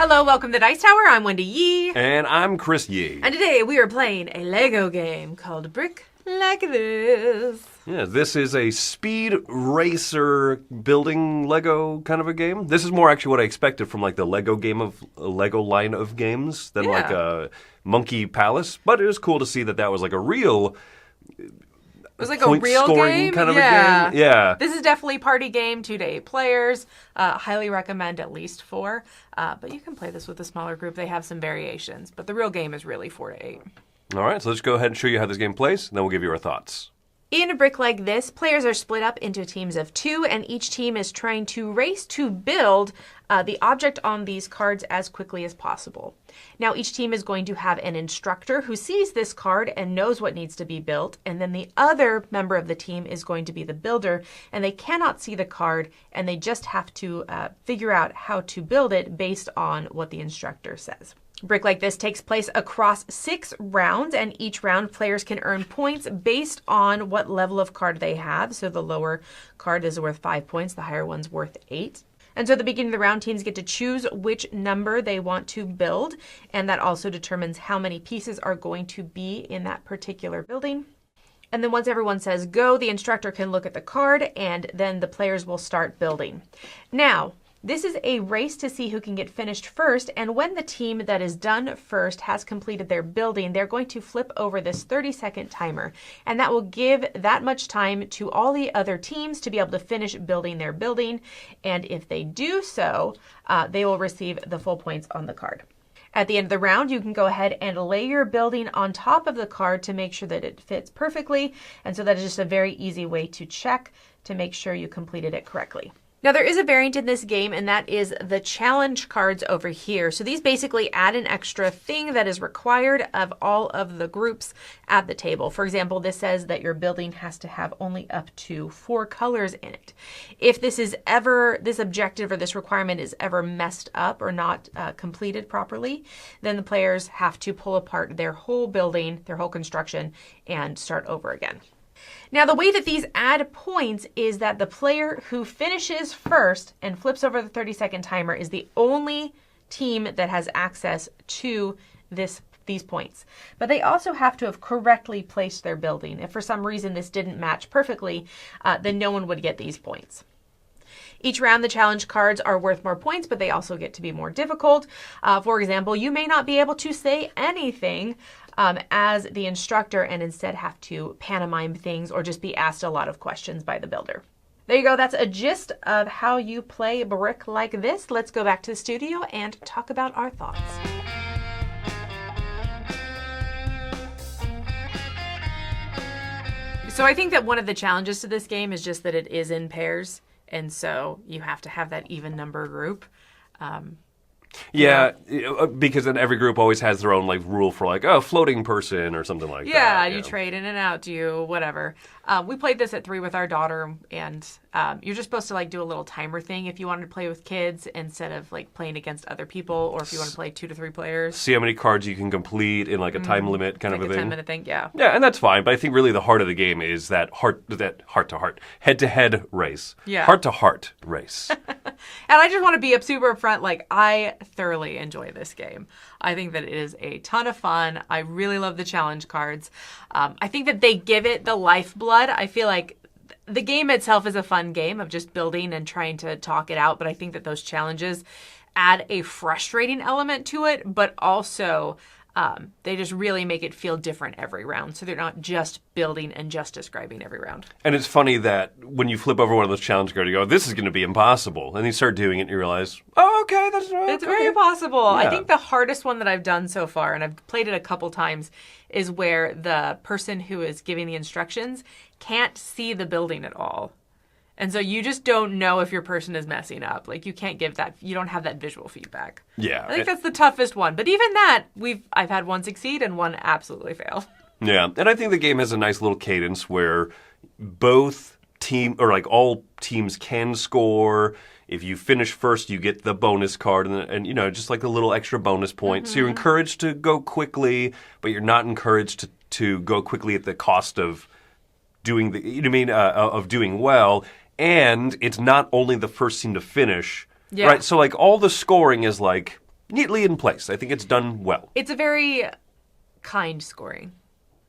Hello, welcome to Dice Tower. I'm Wendy Yi. And I'm Chris Yi. And today we are playing a Lego game called Brick Like This. Yeah, this is a speed racer building Lego kind of a game. This is more actually what I expected from like the Lego line of games than like a Monkey Palace. But it was cool to see that was like a real... It was like a real game? Kind of a game. Yeah. This is definitely party game, 2 to 8 players. Highly recommend at least 4. But you can play this with a smaller group. They have some variations. But the real game is really 4 to 8. All right, so let's go ahead and show you how this game plays, and then we'll give you our thoughts. In a brick like this, players are split up into teams of 2, and each team is trying to race to build the object on these cards as quickly as possible. Now, each team is going to have an instructor who sees this card and knows what needs to be built, and then the other member of the team is going to be the builder, and they cannot see the card, and they just have to figure out how to build it based on what the instructor says. Brick Like This takes place across 6 rounds, and each round players can earn points based on what level of card they have. So the lower card is worth 5 points, the higher one's worth 8. And so at the beginning of the round, teams get to choose which number they want to build, and that also determines how many pieces are going to be in that particular building. And then once everyone says go, the instructor can look at the card, and then the players will start building. Now, this is a race to see who can get finished first, and when the team that is done first has completed their building, they're going to flip over this 30-second timer, and that will give that much time to all the other teams to be able to finish building their building, and if they do so, they will receive the full points on the card. At the end of the round, you can go ahead and lay your building on top of the card to make sure that it fits perfectly, and so that is just a very easy way to check to make sure you completed it correctly. Now, there is a variant in this game, and that is the challenge cards over here. So these basically add an extra thing that is required of all of the groups at the table. For example, this says that your building has to have only up to 4 colors in it. If this objective or this requirement is ever messed up or not completed properly, then the players have to pull apart their whole building, their whole construction, and start over again. Now, the way that these add points is that the player who finishes first and flips over the 30-second timer is the only team that has access to these points. But they also have to have correctly placed their building. If for some reason this didn't match perfectly, then no one would get these points. Each round, the challenge cards are worth more points, but they also get to be more difficult. For example, you may not be able to say anything as the instructor and instead have to pantomime things or just be asked a lot of questions by the builder. There you go. That's a gist of how you play Brick Like This. Let's go back to the studio and talk about our thoughts. So I think that one of the challenges to this game is just that it is in pairs. And so you have to have that even number group. Yeah, because then every group always has their own like rule for like, floating person or something like that. Yeah, you trade in and out, whatever. We played this at 3 with our daughter, and you're just supposed to like do a little timer thing if you wanted to play with kids instead of like playing against other people, or if you want to play 2 to 3 players. See how many cards you can complete in like a time limit kind of a thing. 10-minute thing, yeah. Yeah, and that's fine, but I think really the heart of the game is that heart-to-heart, head-to-head race. Yeah. Heart-to-heart race. And I just want to be super upfront, like I thoroughly enjoy this game. I think that it is a ton of fun. I really love the challenge cards. I think that they give it the lifeblood. I feel like the game itself is a fun game of just building and trying to talk it out, but I think that those challenges add a frustrating element to it, but also they just really make it feel different every round. So they're not just building and just describing every round. And it's funny that when you flip over one of those challenge cards, you go, this is going to be impossible. And you start doing it and you realize, It's very possible. Yeah. I think the hardest one that I've done so far, and I've played it a couple times, is where the person who is giving the instructions can't see the building at all. And so you just don't know if your person is messing up. Like you can't give that, you don't have that visual feedback. Yeah. I think that's the toughest one. But even that, I've had one succeed and one absolutely fail. Yeah. And I think the game has a nice little cadence where all teams can score. If you finish first, you get the bonus card and just like a little extra bonus point. Mm-hmm. So you're encouraged to go quickly, but you're not encouraged to go quickly at the cost of doing doing well. And it's not only the first team to finish, right? So like all the scoring is like neatly in place. I think it's done well. It's a very kind scoring,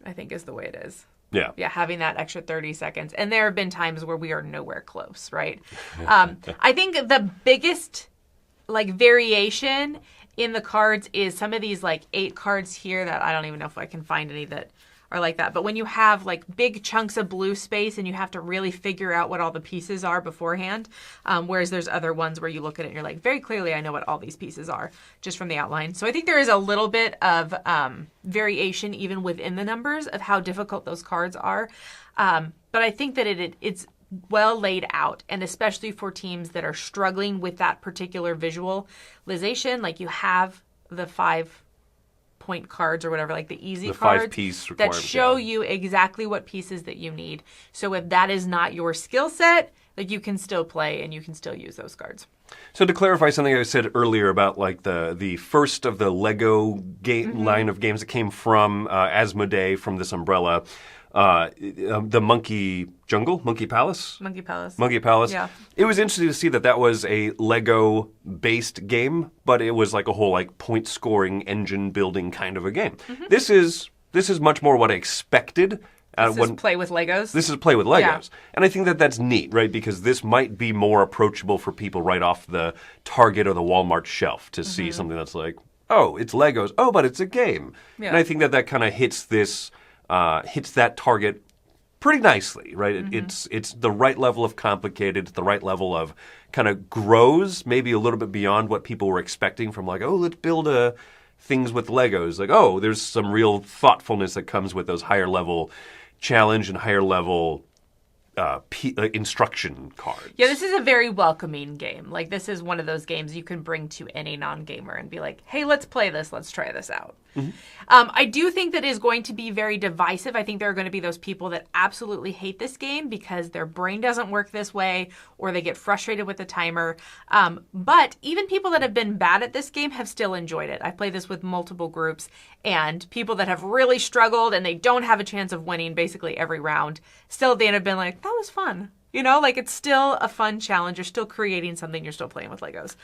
I think is the way it is. Yeah. Yeah, having that extra 30 seconds. And there have been times where we are nowhere close, right? I think the biggest variation in the cards is some of these 8 cards here that I don't even know if I can find any that are like that. But when you have big chunks of blue space and you have to really figure out what all the pieces are beforehand, whereas there's other ones where you look at it and you're like, very clearly I know what all these pieces are just from the outline. So I think there is a little bit of variation even within the numbers of how difficult those cards are. But I think that it's well laid out, and especially for teams that are struggling with that particular visualization, you have the 5-point cards or whatever, the easy cards 5-piece that show you exactly what pieces that you need. So if that is not your skill set, you can still play and you can still use those cards. So to clarify something I said earlier about the first of the Lego line of games that came from Asmodee, from this umbrella, the Monkey Palace? Monkey Palace. Monkey Palace. Yeah. It was interesting to see that was a Lego-based game, but it was a whole point-scoring, engine-building kind of a game. Mm-hmm. This is much more what I expected. This is play with Legos? This is play with Legos. Yeah. And I think that's neat, right? Because this might be more approachable for people right off the Target or the Walmart shelf to see something that's oh, it's Legos. Oh, but it's a game. Yeah. And I think that kind of hits that target pretty nicely, right? It's the right level of complicated, the right level of kind of grows maybe a little bit beyond what people were expecting from oh, let's build things with Legos. Oh, there's some real thoughtfulness that comes with those higher level challenge and higher level instruction cards. Yeah, this is a very welcoming game. This is one of those games you can bring to any non-gamer and be like, hey, let's play this. Let's try this out. Mm-hmm. I do think that is going to be very divisive. I think there are going to be those people that absolutely hate this game because their brain doesn't work this way or they get frustrated with the timer. But even people that have been bad at this game have still enjoyed it. I've played this with multiple groups, and people that have really struggled and they don't have a chance of winning basically every round still at the end have been like, that was fun. It's still a fun challenge. You're still creating something. You're still playing with Legos.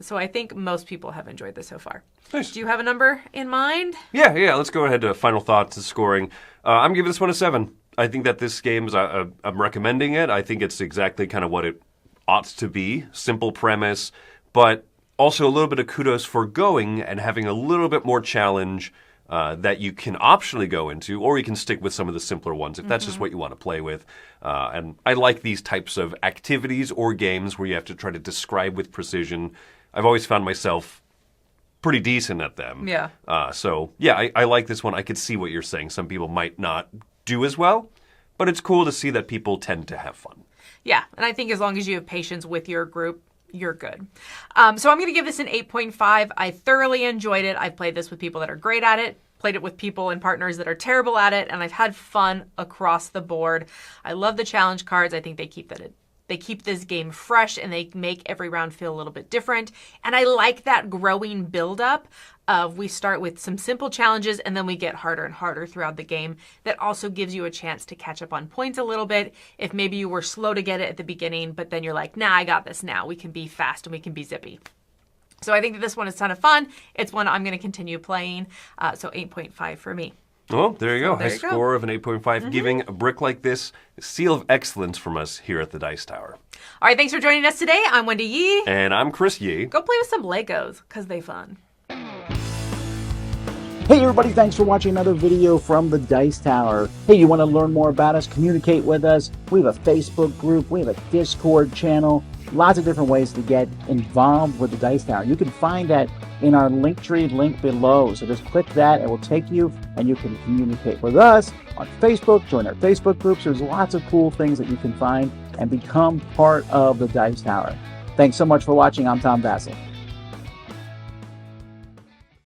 So I think most people have enjoyed this so far. Nice. Do you have a number in mind? Yeah. Let's go ahead to final thoughts and scoring. I'm giving this one a 7. I think that this game is, I'm recommending it. I think it's exactly kind of what it ought to be. Simple premise, but also a little bit of kudos for going and having a little bit more challenge that you can optionally go into, or you can stick with some of the simpler ones if that's just what you want to play with. And I like these types of activities or games where you have to try to describe with precision. I've always found myself pretty decent at them. Yeah. I like this one. I could see what you're saying. Some people might not do as well, but it's cool to see that people tend to have fun. Yeah, and I think as long as you have patience with your group, you're good. So I'm going to give this an 8.5. I thoroughly enjoyed it. I've played this with people that are great at it, played it with people and partners that are terrible at it, and I've had fun across the board. I love the challenge cards. I think they keep this game fresh, and they make every round feel a little bit different. And I like that growing build-up of we start with some simple challenges, and then we get harder and harder throughout the game. That also gives you a chance to catch up on points a little bit. If maybe you were slow to get it at the beginning, but then you're like, nah, I got this now. We can be fast and we can be zippy. So I think that this one is a ton of fun. It's one I'm going to continue playing. So 8.5 for me. Well, there you go. High score of an 8.5, giving a brick like this a seal of excellence from us here at the Dice Tower. All right, thanks for joining us today. I'm Wendy Yi. And I'm Chris Yi. Go play with some Legos, because they're fun. Hey everybody, thanks for watching another video from the Dice Tower. Hey, you want to learn more about us, communicate with us? We have a Facebook group, we have a Discord channel, lots of different ways to get involved with the Dice Tower. You can find that in our Linktree link below. So just click that, it will take you, and you can communicate with us on Facebook, join our Facebook groups. There's lots of cool things that you can find and become part of the Dice Tower. Thanks so much for watching. I'm Tom Bassel.